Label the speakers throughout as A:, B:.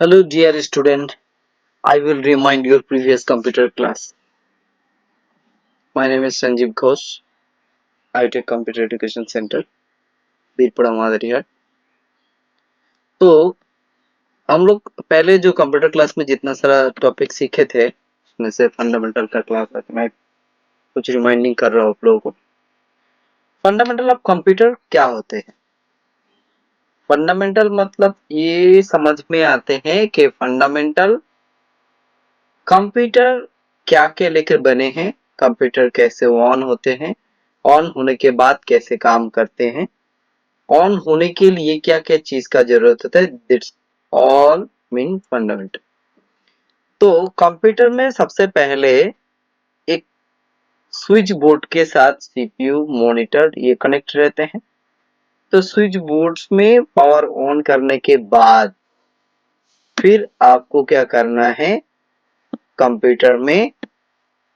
A: Hello, dear student. I will remind your previous computer class. My name is Sanjeev Ghosh. I take Computer Education Center, बीरपुरा मादरिया। तो हम लोग पहले जो computer class में जितना सारा टॉपिक सीखे थे उसमें से फंडामेंटल का क्लास है। मैं कुछ रिमाइंडिंग कर रहा हूँ आप लोगों को। फंडामेंटल ऑफ कंप्यूटर क्या होते हैं? फंडामेंटल मतलब ये समझ में आते हैं कि फंडामेंटल कंप्यूटर क्या क्या लेकर बने हैं, कंप्यूटर कैसे ऑन होते हैं, ऑन होने के बाद कैसे काम करते हैं, ऑन होने के लिए क्या क्या चीज का जरूरत होता है। That's all mean fundamental. तो कंप्यूटर में सबसे पहले एक स्विच बोर्ड के साथ सीपीयू मॉनिटर ये कनेक्ट रहते हैं। तो स्विच बोर्ड्स में पावर ऑन करने के बाद फिर आपको क्या करना है, कंप्यूटर में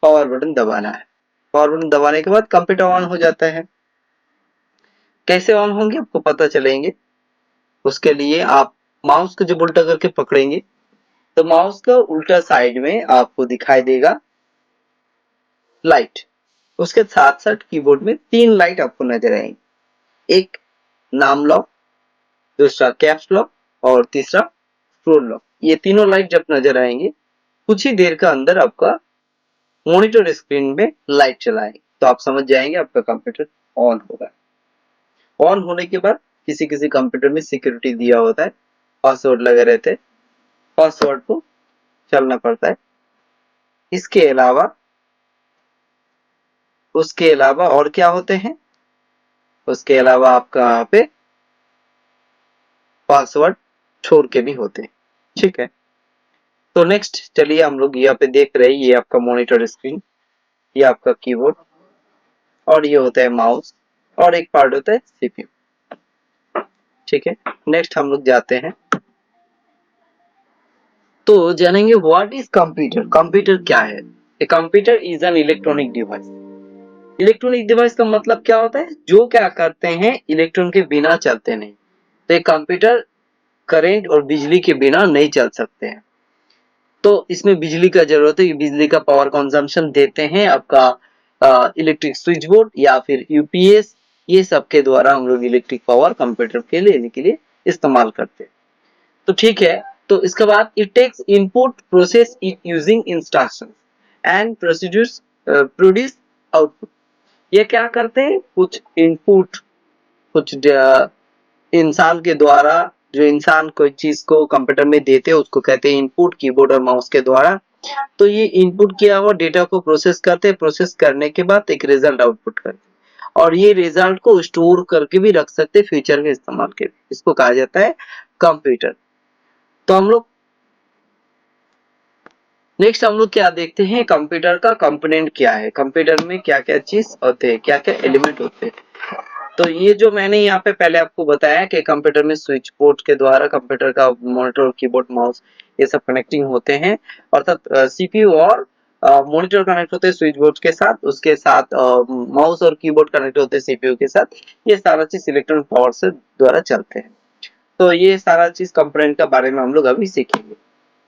A: पावर बटन दबाना है। पावर बटन दबाने के बाद कंप्यूटर ऑन हो जाता है। कैसे ऑन होंगे आपको पता चलेंगे। उसके लिए आप माउस को जब उल्टा करके पकड़ेंगे तो माउस का उल्टा साइड में आपको दिखाई देगा लाइट। उसके साथ साथ कीबोर्ड में 3 लाइट आपको नजर आएंगी। एक नाम लॉक, दूसरा कैप्स लॉक और तीसरा स्क्रोल लॉक। ये तीनों लाइट जब नजर आएंगे कुछ ही देर का अंदर आपका मॉनिटर स्क्रीन में लाइट चलाएंगे तो आप समझ जाएंगे आपका कंप्यूटर ऑन होगा। ऑन होने के बाद किसी किसी कंप्यूटर में सिक्योरिटी दिया होता है, पासवर्ड लगे रहते हैं, पासवर्ड को चलना पड़ता है। इसके अलावा उसके अलावा और क्या होते हैं, उसके अलावा आपका यहाँ पे पासवर्ड छोड़ के भी होते हैं। ठीक है, तो नेक्स्ट चलिए हम लोग यहाँ पे देख रहे हैं, ये आपका मॉनिटर स्क्रीन, ये आपका कीबोर्ड और ये होता है माउस और एक पार्ट होता है सीपीयू। ठीक है, नेक्स्ट हम लोग जाते हैं तो जानेंगे व्हाट इज कंप्यूटर। कंप्यूटर क्या है? A computer is an electronic device. Electronic device का मतलब क्या होता है? जो क्या करते हैं इलेक्ट्रॉन के बिना चलते नहीं। तो एक कंप्यूटर करंट और बिजली के बिना नहीं चल सकते हैं। तो इसमें बिजली का जरूरत है, बिजली का पावर कंजम्पशन देते हैं आपका इलेक्ट्रिक स्विच बोर्ड या फिर यूपीएस। ये सब के द्वारा हम लोग इलेक्ट्रिक पावर कंप्यूटर के लेने के लिए इस्तेमाल करते हैं। तो ठीक है, तो इसके बाद it takes input process it using instruction and procedures produce output. ये क्या करते हैं, कुछ इनपुट, कुछ इंसान के द्वारा, जो इंसान कोई चीज को कंप्यूटर में देते हैं उसको कहते हैं इनपुट, कीबोर्ड और माउस के द्वारा। तो ये इनपुट किया हुआ डेटा को प्रोसेस करते हैं, प्रोसेस करने के बाद एक रिजल्ट आउटपुट करते हैं और ये रिजल्ट को स्टोर करके भी रख सकते हैं फ्यूचर में इस्तेमाल के लिए। इसको कहा जाता है कंप्यूटर। तो हम लोग नेक्स्ट हम लोग क्या देखते हैं, कंप्यूटर का कंपोनेंट क्या है, कंप्यूटर में क्या क्या चीज होते हैं, क्या क्या एलिमेंट होते हैं। तो ये जो मैंने यहाँ पे पहले आपको बताया कि कंप्यूटर में स्विच बोर्ड के द्वारा कंप्यूटर का मॉनिटर, कीबोर्ड, माउस ये सब कनेक्टिंग होते हैं। अर्थात सीपीयू और मॉनिटर कनेक्ट होते हैं स्विच बोर्ड के साथ, उसके साथ माउस और कीबोर्ड कनेक्ट होते हैं सीपीयू के साथ। ये सारा चीज इलेक्ट्रॉनिक पावर से द्वारा चलते हैं। तो ये सारा चीज कंपोनेंट के बारे में हम लोग अभी सीखेंगे।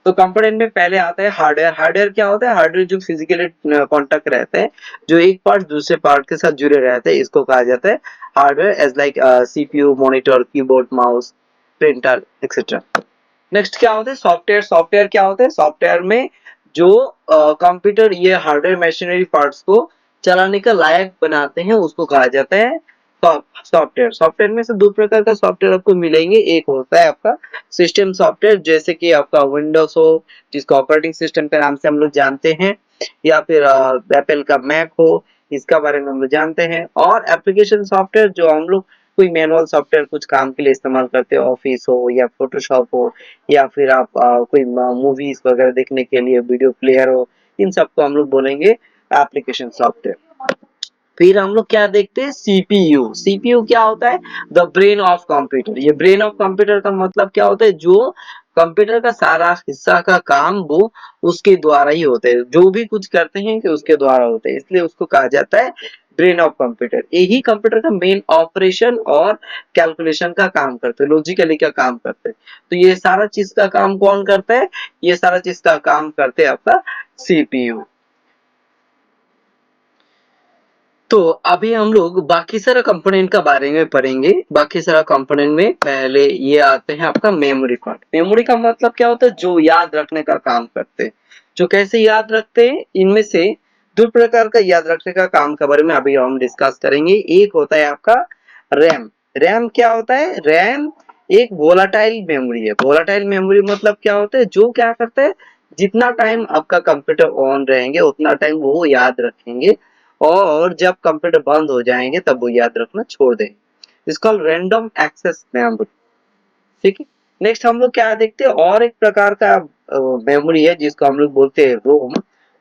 A: तो कंपोनेंट में पहले आता है हार्डवेयर। हार्डवेयर क्या होता है? हार्डवेयर जो फिजिकली कांटेक्ट रहता है, जो एक पार्ट दूसरे पार्ट के साथ जुड़े रहते हैं, इसको कहा जाता है hardware. As like CPU, monitor, keyboard, mouse, printer etcetera. Next क्या होता है? सॉफ्टवेयर। सॉफ्टवेयर क्या होता है? सॉफ्टवेयर में जो कंप्यूटर ये हार्डवेयर मशीनरी पार्ट्स को चलाने का लायक बनाते हैं उसको कहा जाता है सॉफ्टवेयर। सॉफ्टवेयर में से दो प्रकार का सॉफ्टवेयर आपको मिलेंगे। एक होता है आपका सिस्टम सॉफ्टवेयर, जैसे कि आपका विंडोज हो जिसको ऑपरेटिंग सिस्टम के नाम से हम लोग जानते हैं, या फिर एप्पल का मैक हो, इसका बारे में हम लोग जानते हैं। और एप्लीकेशन सॉफ्टवेयर जो हम लोग कोई मैनुअल सॉफ्टवेयर कुछ काम के लिए इस्तेमाल करते हैं, ऑफिस हो या फोटोशॉप हो या फिर आप कोई मूवीज वगैरह देखने के लिए वीडियो प्लेयर हो, इन सबको हम लोग बोलेंगे एप्लीकेशन सॉफ्टवेयर। फिर हम लोग क्या देखते हैं, सीपीयू। सीपीयू क्या होता है? The brain of computer. ये ब्रेन ऑफ कंप्यूटर का मतलब क्या होता है? जो कंप्यूटर का सारा हिस्सा का काम वो उसके द्वारा ही होते हैं, जो भी कुछ करते हैं कि उसके द्वारा होते हैं, इसलिए उसको कहा जाता है ब्रेन ऑफ कंप्यूटर, यही कंप्यूटर का मेन ऑपरेशन और कैलकुलेशन का काम करते हैं, लॉजिकली का काम करते हैं। तो ये सारा चीज का काम कौन करता है? ये सारा चीज का काम करते हैं आपका सीपीयू। तो अभी हम लोग बाकी सारा कंपोनेंट का बारे में पढ़ेंगे। बाकी सारा कंपोनेंट में पहले ये आते हैं आपका मेमोरी पार्ट। मेमोरी का मतलब क्या होता है? जो याद रखने का काम करते हैं। जो कैसे याद रखते हैं, इनमें से दो प्रकार का याद रखने का काम के बारे में अभी हम डिस्कस करेंगे। एक होता है आपका रैम। रैम क्या होता है? रैम एक वोलाटाइल मेमोरी है। वोलाटाइल मेमोरी मतलब क्या होता है? जो क्या करता है, जितना टाइम आपका कंप्यूटर ऑन रहेंगे उतना टाइम वो याद रखेंगे, और जब कंप्यूटर बंद हो जाएंगे तब वो याद रखना छोड़ देंगे। इसको रैंडम एक्सेस मेमोरी। ठीक है। नेक्स्ट हम लोग क्या देखते हैं, और एक प्रकार का मेमोरी है जिसको हम लोग बोलते हैं रोम।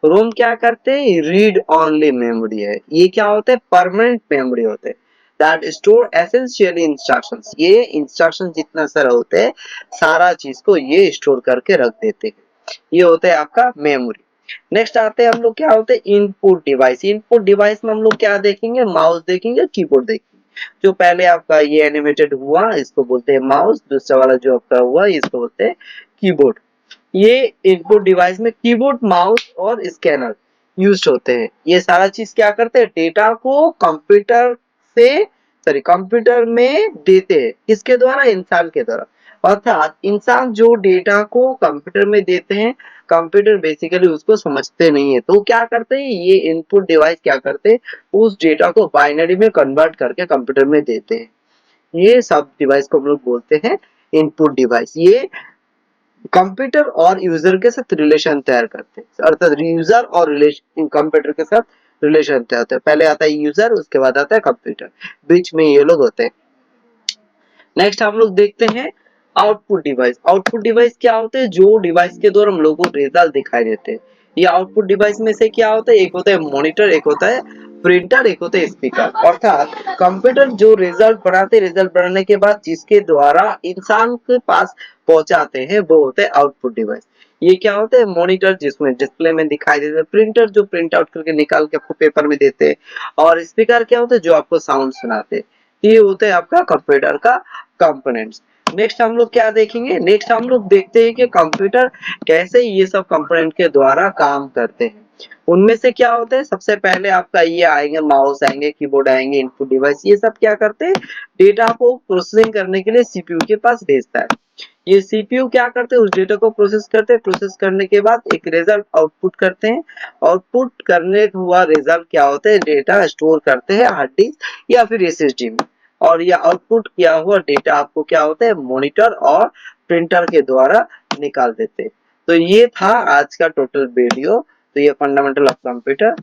A: रोम क्या करते हैं? रीड ओनली मेमोरी है। ये क्या होता है? परमानेंट मेमोरी होते हैं दैट स्टोर एसेंशियली इंस्ट्रक्शंस। ये इंस्ट्रक्शन जितना सारा होते हैं सारा चीज को ये स्टोर करके रख देते हैं। ये होता है आपका मेमोरी। नेक्स्ट आते हैं हम लोग क्या होते हैं? Input device. इनपुट डिवाइस में हम लोग क्या देखेंगे? माउस देखेंगे, कीबोर्ड देखेंगे। जो पहले आपका ये एनिमेटेड हुआ इसको बोलते हैं माउस, दूसरा वाला जो आपका हुआ इसको बोलते हैं कीबोर्ड। ये इनपुट डिवाइस में कीबोर्ड, माउस और स्कैनर यूज होते हैं। ये सारा चीज क्या करते हैं? डेटा को कंप्यूटर से कंप्यूटर में देते हैं। किसके द्वारा? इंसान के द्वारा। अर्थात इंसान जो डेटा को कंप्यूटर में देते हैं, कंप्यूटर बेसिकली उसको समझते नहीं है, तो क्या करते हैं? ये इनपुट डिवाइस क्या करते हैं? उस डेटा को बाइनरी में कन्वर्ट करके कंप्यूटर में देते हैं। ये सब डिवाइस को हम लोग बोलते हैं इनपुट डिवाइस। ये कंप्यूटर और यूजर के साथ रिलेशन तैयार करते हैं, अर्थात यूजर और रिलेशन कंप्यूटर के साथ रिलेशन तैयार होता है। पहले आता है यूजर, उसके बाद आता है कंप्यूटर, बीच में ये लोग होते हैं। नेक्स्ट हम लोग देखते हैं आउटपुट डिवाइस। आउटपुट डिवाइस क्या होते हैं? जो डिवाइस के द्वारा हम लोगों को रिजल्ट दिखाई देते हैं। ये आउटपुट डिवाइस में से क्या होता है? एक होता है मॉनिटर, एक होता है प्रिंटर, एक होता है स्पीकर। अर्थात कंप्यूटर जो रिजल्ट बनाते हैं, रिजल्ट बनाने के बाद जिसके द्वारा इंसान के पास पहुंचाते हैं वो होते हैं आउटपुट डिवाइस। ये क्या होते हैं? मॉनिटर जिसमें डिस्प्ले में दिखाई देते हैं, प्रिंटर जो प्रिंट आउट करके निकाल के आपको पेपर में देते हैं, और स्पीकर क्या होते हैं? जो आपको साउंड सुनाते हैं। ये होते हैं आपका कंप्यूटर का कंपोनेंट्स। नेक्स्ट हम लोग क्या देखेंगे? नेक्स्ट हम लोग देखते हैं कि कंप्यूटर कैसे ये सब कंपोनेंट के द्वारा काम करते हैं। उनमें से क्या होता है? सबसे पहले आपका ये आएंगे माउस, आएंगे कीबोर्ड, आएंगे इनपुट डिवाइस। ये सब क्या करते हैं? डेटा को प्रोसेसिंग करने के लिए सीपीयू के पास भेजता है। ये सीपीयू क्या करते हैं? उस डेटा को प्रोसेस करते हैं। प्रोसेस करने के बाद एक रिजल्ट आउटपुट करते हैं। आउटपुट करने हुआ रिजल्ट क्या होते हैं? डेटा स्टोर करते हैं हार्ड डिस्क या फिर एसएसडी में, और यह आउटपुट किया हुआ डेटा आपको क्या होता है? मॉनिटर और प्रिंटर के द्वारा निकाल देते हैं। तो ये था आज का टोटल वीडियो। तो ये फंडामेंटल ऑफ कंप्यूटर।